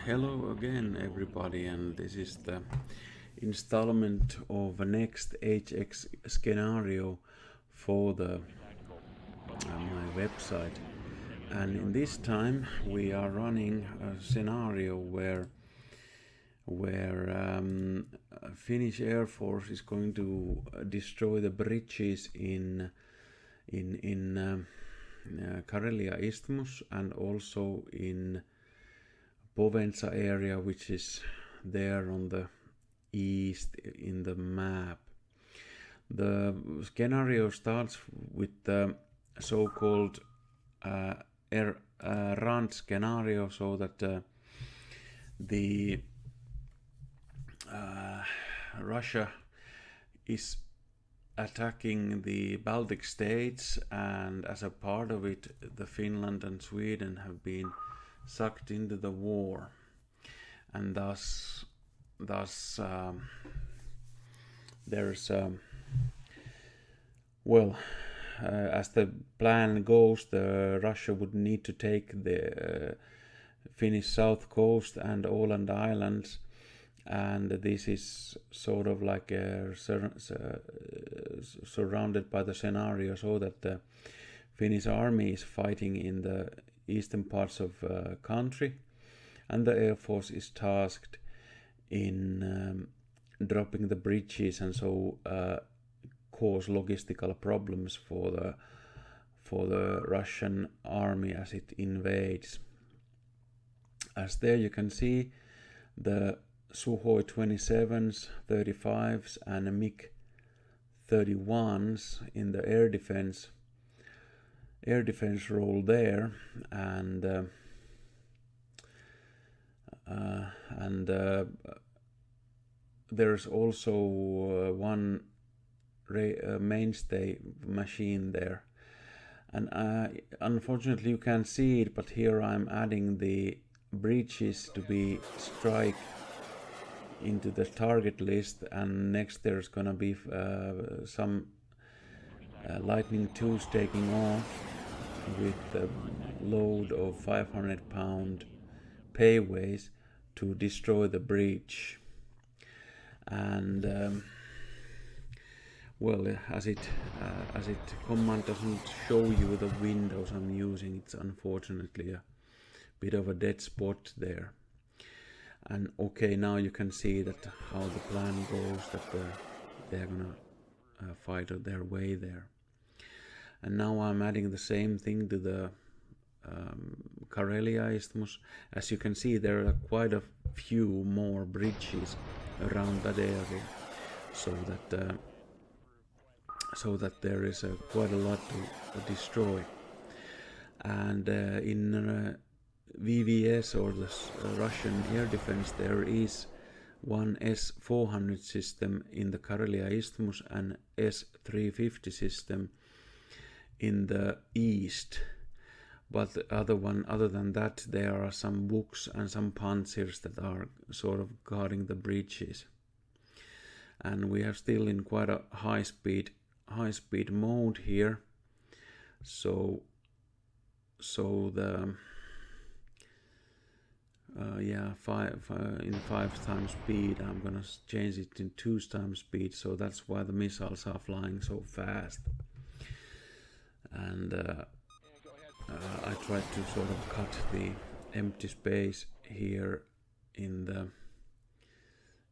Hello again, everybody, and this is the installment of the next HX scenario for my website. And in this time, we are running a scenario where Finnish Air Force is going to destroy the bridges in Karelia Isthmus and also in Povenza area, which is there on the east in the map. The scenario starts with the so-called run scenario, so that the Russia is attacking the Baltic states, and as a part of it, the Finland and Sweden have been sucked into the war, and thus there's as the plan goes, the Russia would need to take the Finnish south coast and Åland Islands, and this is sort of like surrounded by the scenario, so that the Finnish army is fighting in the eastern parts of country, and the Air Force is tasked in dropping the bridges, and so cause logistical problems for the Russian army as it invades. As there you can see the Sukhoi 27s, 35s and MiG 31s in the air defense role there, and there's also one mainstay machine there, and unfortunately you can't see it, but here I'm adding the breaches to be strike into the target list, and next there's gonna be some Lightning 2s taking off with a load of 500-pound payways to destroy the breach. And as it command doesn't show you the windows I'm using, it's unfortunately a bit of a dead spot there. And okay, now you can see that how the plan goes, that they're gonna fight their way there. And now I'm adding the same thing to the Karelia Isthmus. As you can see, there are quite a few more bridges around that area, so that there is quite a lot to destroy. And in VVS, or the Russian air defense, there is one S-400 system in the Karelia Isthmus and S-350 system in the east, but other than that, there are some Buks and some Panzers that are sort of guarding the breaches, and we are still in quite a high speed mode here. So the in 5 times speed, I'm gonna change it in 2 times speed, so that's why the missiles are flying so fast. And I tried to sort of cut the empty space here in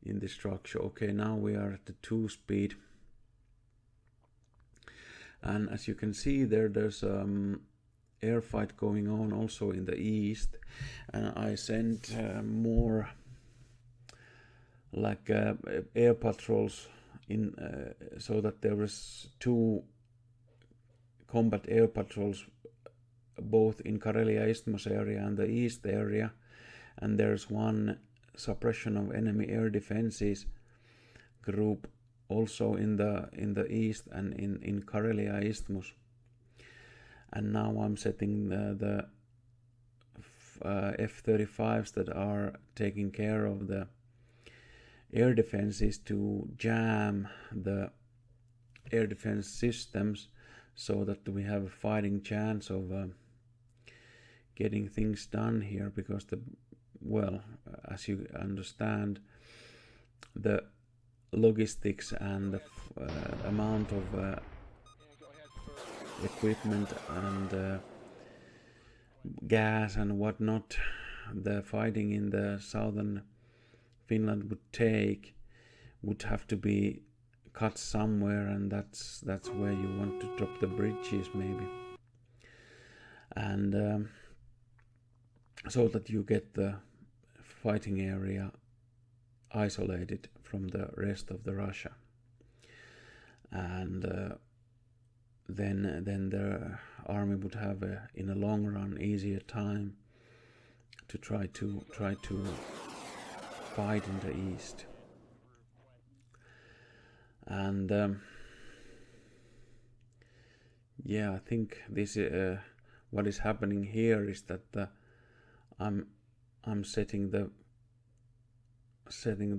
the structure. Okay, now we are at the 2 speed, and as you can see there's air fight going on also in the east, and I sent more like air patrols in, so that there was 2 combat air patrols both in Karelia Isthmus area and the east area, and there's one suppression of enemy air defenses group also in the east and in Karelia Isthmus. And now I'm setting the F35s that are taking care of the air defenses to jam the air defense systems, so that we have a fighting chance of getting things done here, because the well, as you understand, the logistics and the amount of equipment and gas and whatnot the fighting in the southern Finland would have to be cut somewhere, and that's where you want to drop the bridges maybe, and so that you get the fighting area isolated from the rest of the Russia, and then the army would have in a long run easier time to try to fight in the east. And I think this what is happening here is that I'm setting the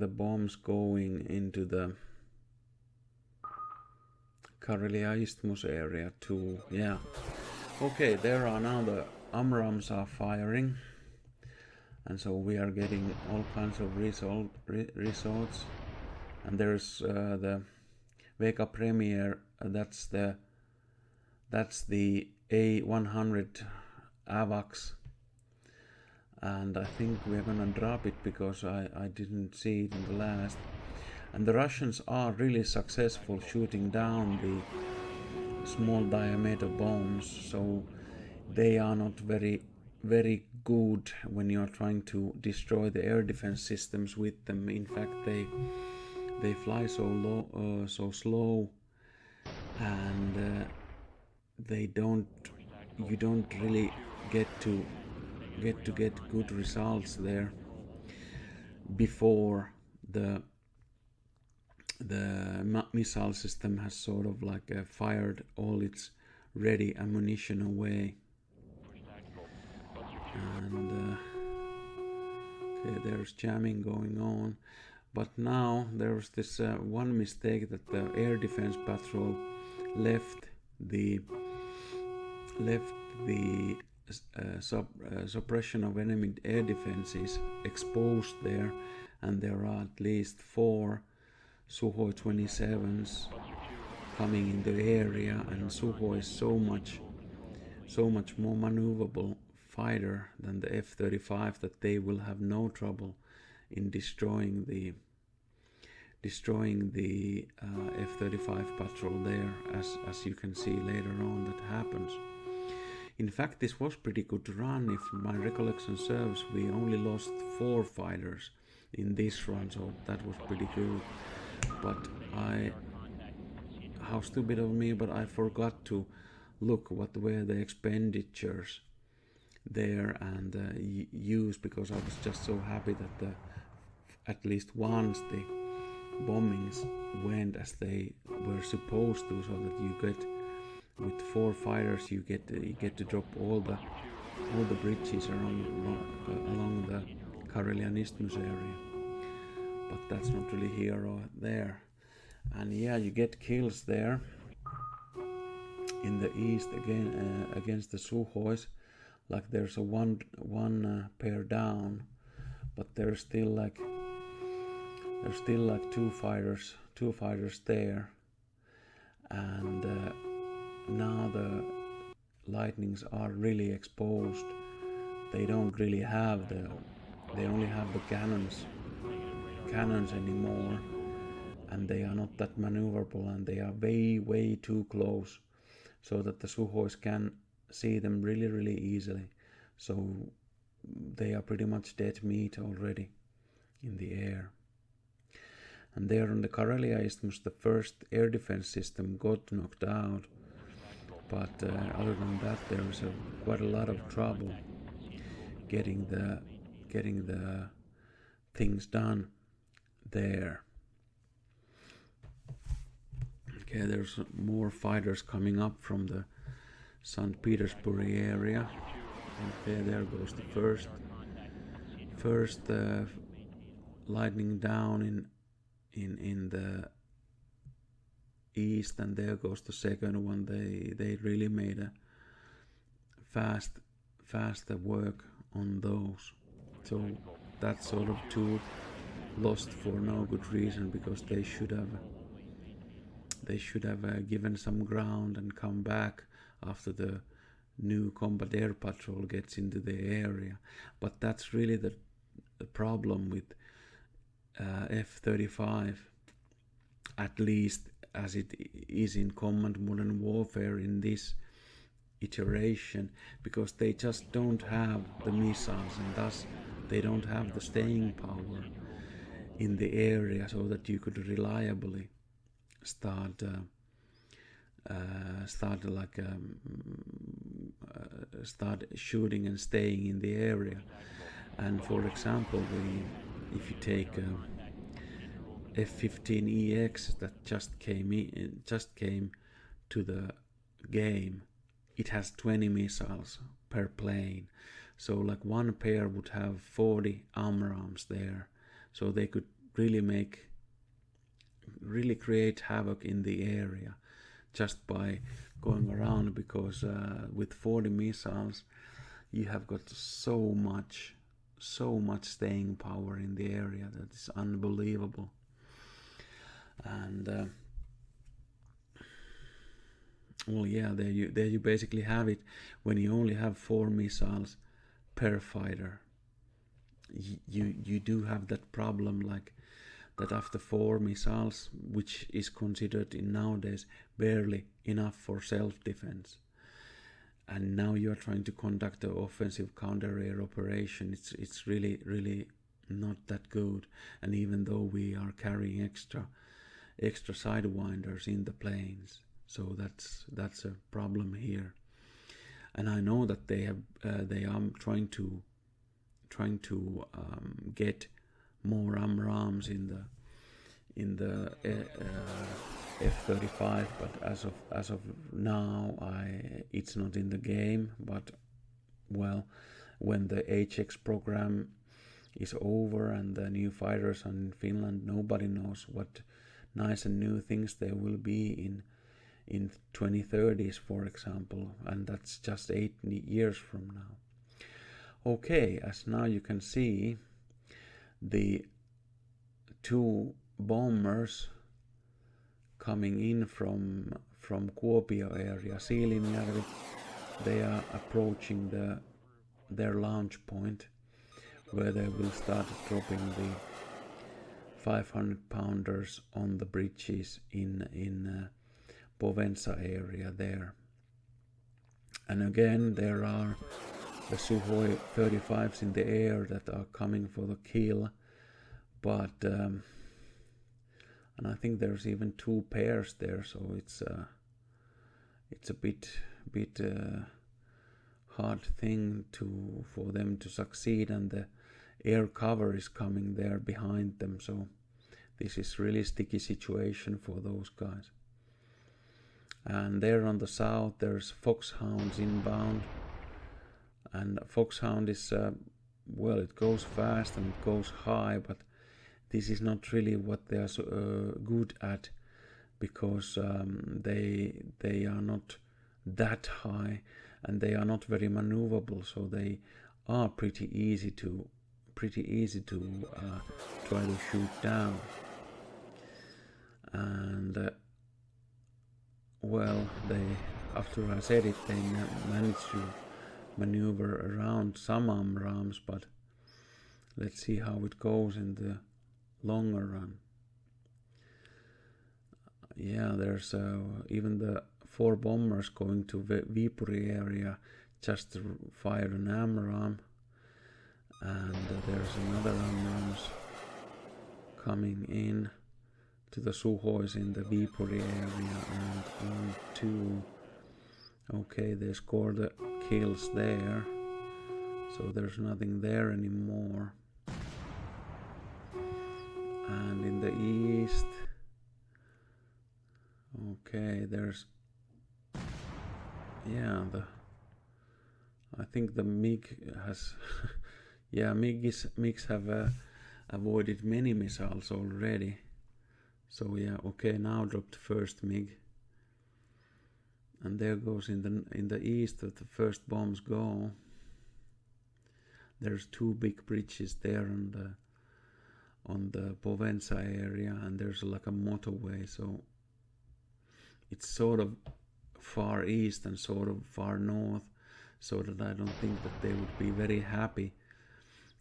bombs going into the Karelia Isthmus area too. Yeah. Okay, there are now the AMRAAMs are firing, and so we are getting all kinds of results. And there's the Vega Premier. That's the A100 AVAX, and I think we're gonna drop it because I didn't see it in the last. And the Russians are really successful shooting down the small diameter bombs, so they are not very good when you're trying to destroy the air defense systems with them. In fact, they fly so low, so slow, and you don't really get good results there before the missile system has sort of like fired all its ready ammunition away. And okay, there's jamming going on, but now there's this one mistake that the air defense patrol left the suppression of enemy air defenses exposed there, and there are at least 4 Sukhoi 27s coming in the area, and Sukhoi is so much more maneuverable fighter than the F35 that they will have no trouble in destroying the F35 patrol there, as you can see later on that happens. In fact, this was pretty good run. If my recollection serves, we only lost 4 fighters in this run, so that was pretty good. But how stupid of me, but I forgot to look what were the expenditures there and use, because I was just so happy that at least once the bombings went as they were supposed to, so that you get with 4 fighters you get to drop all the bridges along the Karelian Isthmus area. But that's not really here or there. And you get kills there in the east again against the Sukhois. Like there's a one pair down, but there's still like 2 fighters there, and now the lightnings are really exposed. They don't really have they only have the cannons anymore, and they are not that maneuverable, and they are way too close, so that the Sukhois can see them really easily. So they are pretty much dead meat already in the air. And there on the Karelia Isthmus, the first air defense system got knocked out, but other than that, there was quite a lot of trouble getting the things done there. Okay, there's more fighters coming up from the St. Petersburg area. Okay, there goes the first lightning down in the east, and there goes the second one. They really made a faster work on those. So that's sort of too lost for no good reason, because they should have given some ground and come back after the new combat air patrol gets into the area. But that's really the problem with F-35, at least as it is in Command Modern Warfare in this iteration, because they just don't have the missiles, and thus they don't have the staying power in the area so that you could reliably start shooting and staying in the area. And for example, if you take F-15EX that just came to the game, it has 20 missiles per plane. So like one pair would have 40 AMRAAMs there. So they could really create havoc in the area just by going around, because with 40 missiles you have got so much staying power in the area that is unbelievable. And well, yeah, there you basically have it. When you only have 4 missiles per fighter, you do have that problem, like that after 4 missiles, which is considered in nowadays barely enough for self-defense, and now you are trying to conduct an offensive counter-air operation, it's really not that good. And even though we are carrying extra sidewinders in the planes, so that's a problem here. And I know that they are trying to get more AMRAAMs in the F-35, but as of now, it's not in the game. But well, when the HX program is over and the new fighters are in Finland, nobody knows what nice and new things there will be in 2030s, for example, and that's just 8 years from now. Okay, as now you can see, the 2 bombers coming in from Kuopio area, Siilinjärvi, they are approaching their launch point, where they will start dropping the 500-pounders on the bridges in Povensa area there. And again, there are the Sukhoi 35s in the air that are coming for the kill, but and I think there's even 2 pairs there, so it's a bit hard thing for them to succeed, and the air cover is coming there behind them, so this is really sticky situation for those guys. And there on the south there's Foxhounds inbound, and Foxhound is well, it goes fast and it goes high, but this is not really what they are so good at, because they are not that high and they are not very maneuverable, so they are pretty easy to try to shoot down. And well, after I said it, they managed to maneuver around some AMRAAMs, but let's see how it goes in the longer run. Yeah, there's even the 4 bombers going to Viipuri area just fired an AMRAAM, and there's another AMRAAMs coming in to the Sukhois in the Viipuri area, and 1, 2. Okay, they score the kills there, so there's nothing there anymore. And in the east, okay, there's I think the MiG has MiGs have avoided many missiles already. So yeah, okay, now dropped first MiG, and there goes in the east that the first bombs go. there's two big bridges there on the Povenza area, and there's like a motorway, so it's sort of far east and sort of far north, so that I don't think that they would be very happy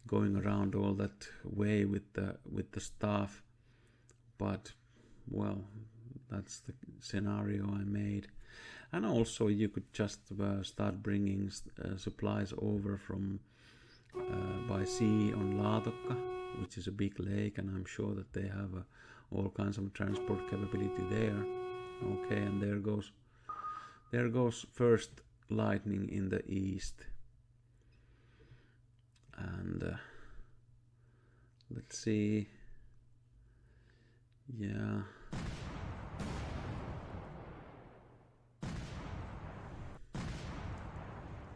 going around all that way with the staff. But well, that's the scenario I made. And also you could just start bringing supplies over from by sea on Laatokka, which is a big lake, and I'm sure that they have all kinds of transport capability there. Okay, and there goes first lightning in the east. And let's see. Yeah.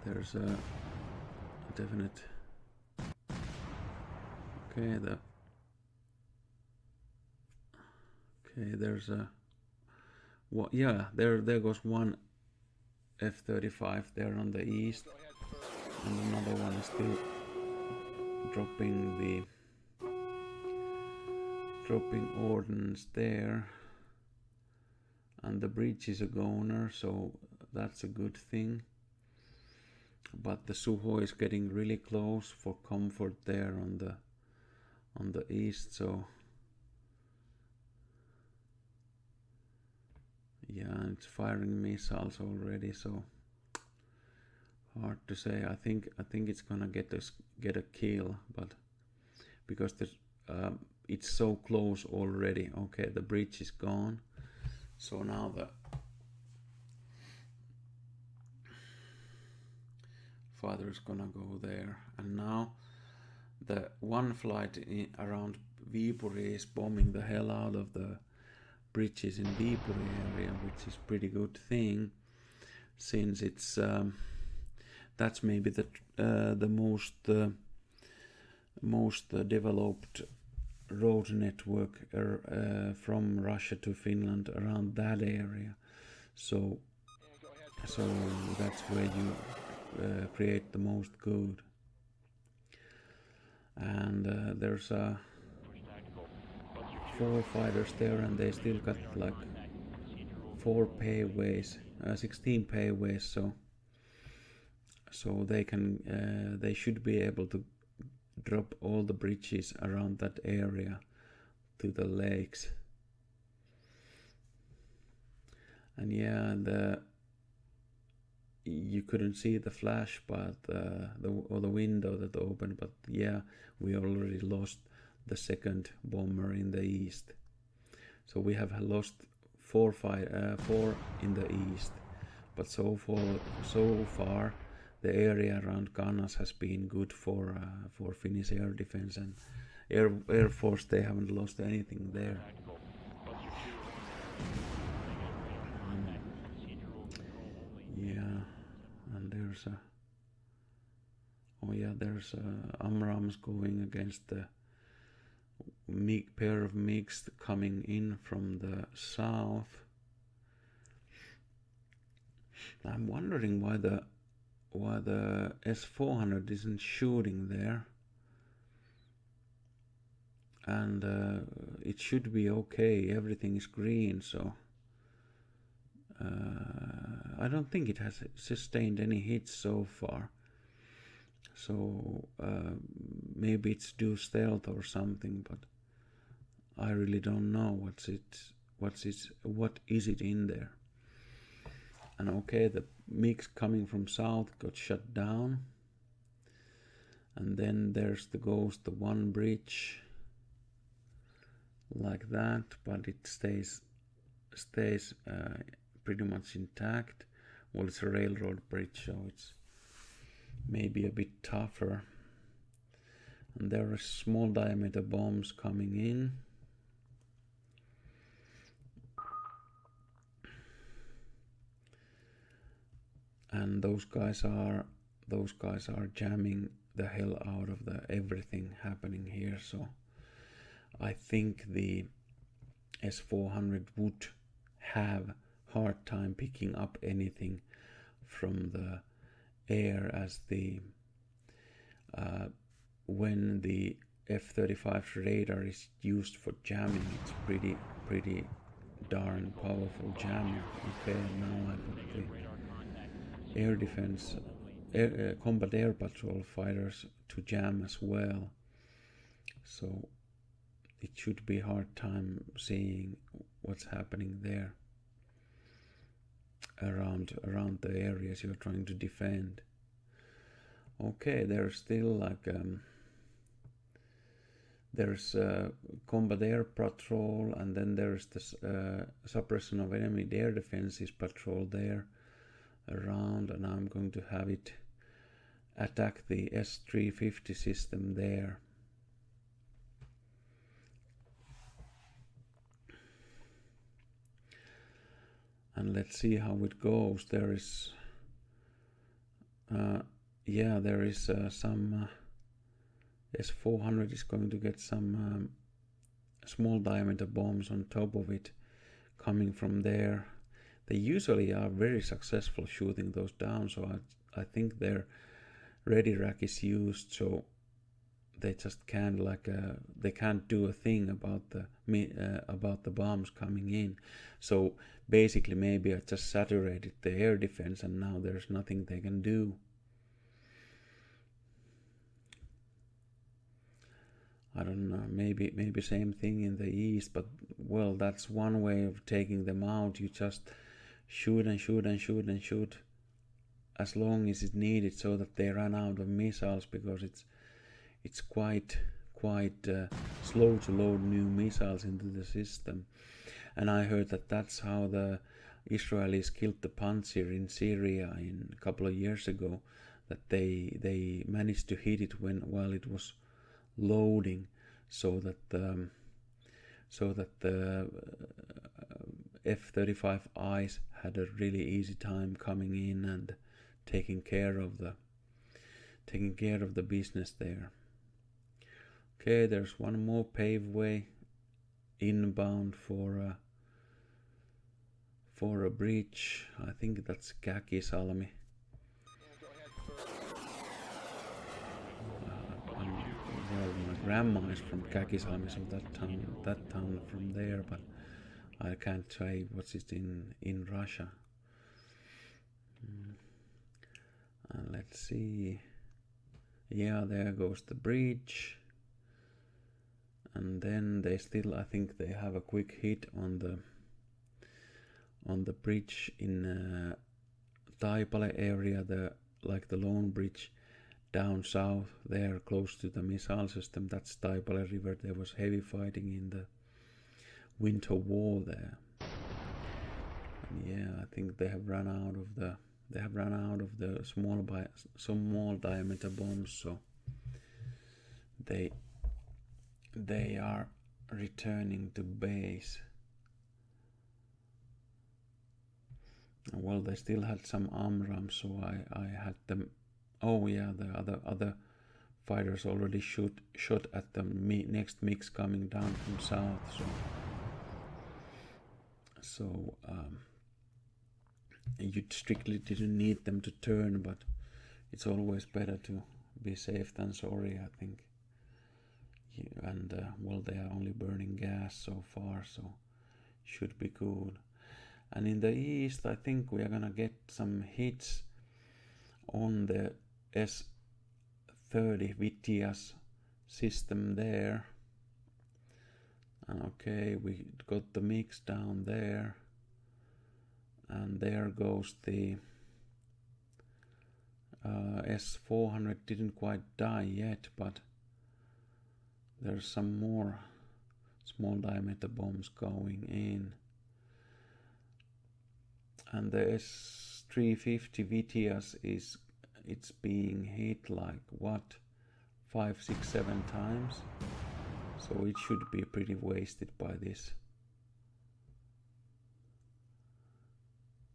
There's a definite. Okay, there's a. Well, yeah, there goes one F35 there on the east, and another one is still dropping ordnance there, and the bridge is a goner, so that's a good thing. But the Suho is getting really close for comfort there on the east, so yeah, it's firing missiles already, so hard to say. I think it's gonna get a kill, but because it's so close already. Okay, the bridge is gone, so now the fighter is gonna go there, and now the one flight around Viipuri is bombing the hell out of the bridges in Viipuri area, which is pretty good thing, since it's that's maybe the most developed road network from Russia to Finland around that area. So that's where you create the most good. And there's 4 fighters there, and they still got like 4 payways, 16 payways, so they should be able to drop all the bridges around that area to the lakes. And yeah, you couldn't see the flash, but the window that opened. But yeah, we already lost the second bomber in the east, so we have lost 4 in the east. But so far, the area around Kannas has been good for Finnish air defense and air force. They haven't lost anything there. Yeah, and there's AMRAAMs going against the pair of MiGs coming in from the south. I'm wondering why the S400 isn't shooting there, and it should be okay. Everything is green, so I don't think it has sustained any hits so far. So maybe it's due stealth or something, but I really don't know what is it in there. And okay, the MiGs coming from south got shut down, and then there's the one bridge like that, but it stays pretty much intact. Well, it's a railroad bridge, so it's maybe a bit tougher. And there are small diameter bombs coming in. And those guys are jamming the hell out of everything happening here. So I think the S400 would have hard time picking up anything from the air, as the when the F-35 radar is used for jamming, it's pretty darn powerful jammer. Okay, now I got the air defense, combat air patrol fighters to jam as well. So it should be hard time seeing what's happening there around the areas you're trying to defend. Okay, there's still like there's combat air patrol, and then there's this suppression of enemy air defenses patrol there around, and I'm going to have it attack the S-350 system there. And let's see how it goes. There is there is some S-400 is going to get some small diameter bombs on top of it coming from there. They usually are very successful shooting those down, so I think their ready rack is used, so they just can't they can't do a thing about the bombs coming in. So basically maybe I just saturated the air defense and now there's nothing they can do. I don't know, maybe same thing in the east, but well, that's one way of taking them out. You just shoot and shoot and shoot and shoot as long as it's needed so that they run out of missiles, because it's quite slow to load new missiles into the system. And I heard that that's how the Israelis killed the Panzer in Syria a couple of years ago, that they managed to hit it while it was loading, so that the F-35Is had a really easy time coming in and taking care of the business there. Okay, there's one more paveway inbound for a bridge. I think that's Käkisalmi. Well, my grandma is from Käkisalmi, so that town from there, but I can't say what's it in Russia. And let's see. Yeah, there goes the bridge. And then they still, I think they have a quick hit on the bridge in Taipale area, the Lone Bridge down south there, close to the missile system. That's Taipale River. There was heavy fighting in the winter war there. And yeah, I think they have run out of the small diameter bombs, so they are returning to base. Well, they still had some AMRAAM, so I had them. Oh yeah, the other fighters already shot at the next mix coming down from south. So you strictly didn't need them to turn, but it's always better to be safe than sorry, I think. And well, they are only burning gas so far, so should be good. And in the east, I think we are gonna get some hits on the S-30 Vitias system there. And okay, we got the mix down there, and there goes the S-400. Didn't quite die yet, but there's some more small diameter bombs going in. And the S-350 Vitias it's being hit like what, 5, 6, 7 times, so it should be pretty wasted by this.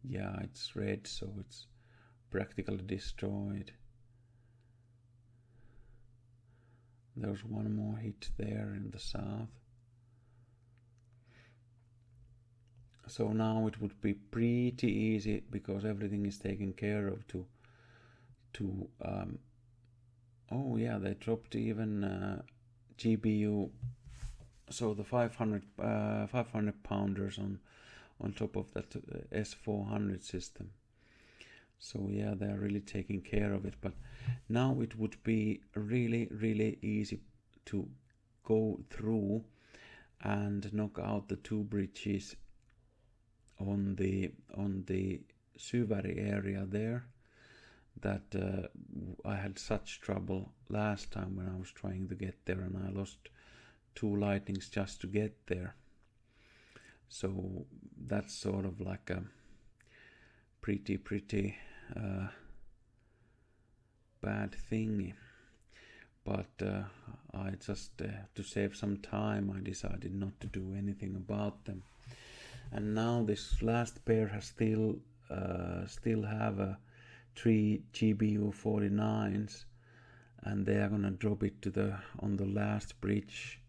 Yeah, it's red, so it's practically destroyed. There's one more hit there in the south. So now it would be pretty easy, because everything is taken care of, to Oh yeah, they dropped even GPU, so the 500 pounders on top of that S400 system. So yeah, they're really taking care of it. But now it would be really easy to go through and knock out the two bridges on the Syväri area there, that I had such trouble last time when I was trying to get there, and I lost 2 lightnings just to get there. So that's sort of like a pretty bad thing. But I just to save some time, I decided not to do anything about them. And now this last pair has still have 3 GBU 49s, and they are gonna drop it to on the last bridge,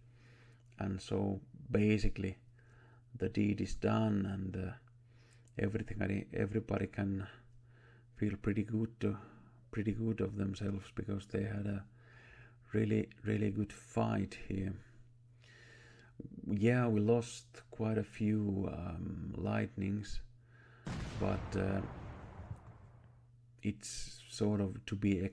and so basically the deed is done, and everybody can feel pretty good of themselves, because they had a really good fight here. Yeah, we lost quite a few lightnings, but it's sort of to be